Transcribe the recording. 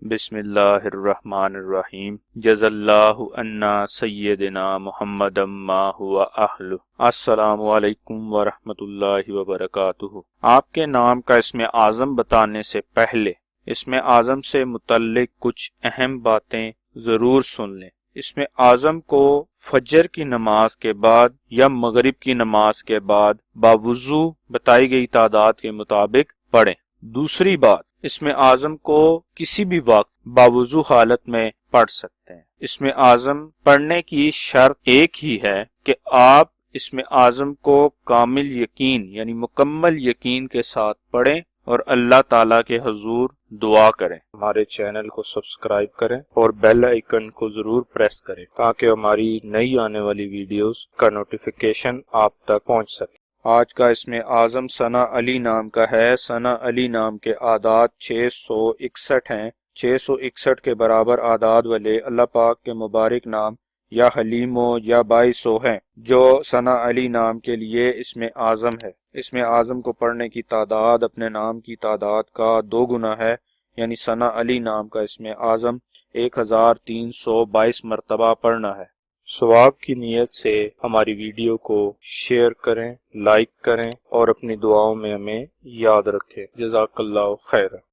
बिस्मिल्लाहिर्रहमानिर्रहीम जज़ल्लाहु अन्ना सय्यदना मुहम्मदम मा हुवा अहलु। अस्सलामु अलैकुम व रहमतुल्लाहि व बरकातुहू। आपके नाम का इसमें आज़म बताने से पहले इसमें आज़म से मुतल्लिक कुछ अहम बातें ज़रूर सुन लें। इसमें आज़म को फजर की नमाज के बाद या मगरिब की नमाज के बाद बावुज़ू बताई गई तादाद के मुताबिक पढ़ें। दूसरी बात, इसमें आज़म को किसी भी वक्त बावुज़ू हालत में पढ़ सकते हैं। इसमें आज़म पढ़ने की शर्त एक ही है कि आप इसमें आज़म को कामिल यकीन यानी मुकम्मल यकीन के साथ पढ़ें और अल्लाह ताला के हुजूर दुआ करें। हमारे चैनल को सब्सक्राइब करें और बेल आइकन को जरूर प्रेस करें ताकि हमारी नई आने वाली वीडियोस का नोटिफिकेशन आप तक पहुंच सके। आज का इसमें आज़म सना अली नाम का है। सना अली नाम के आदाद 661 हैं। 661 के बराबर आदाद वाले अल्लाह पाक के मुबारक नाम या हलीमो या बाइसो हैं जो सना अली नाम के लिए इसमें आज़म है। इसमें आज़म को पढ़ने की तादाद अपने नाम की तादाद का 2 गुना है, यानी सना अली नाम का इसमें आज़म 1322 मरतबा पढ़ना है। सवाब की नीयत से हमारी वीडियो को शेयर करें, लाइक करें और अपनी दुआओं में हमें याद रखें। जज़ाकल्लाहु खैर।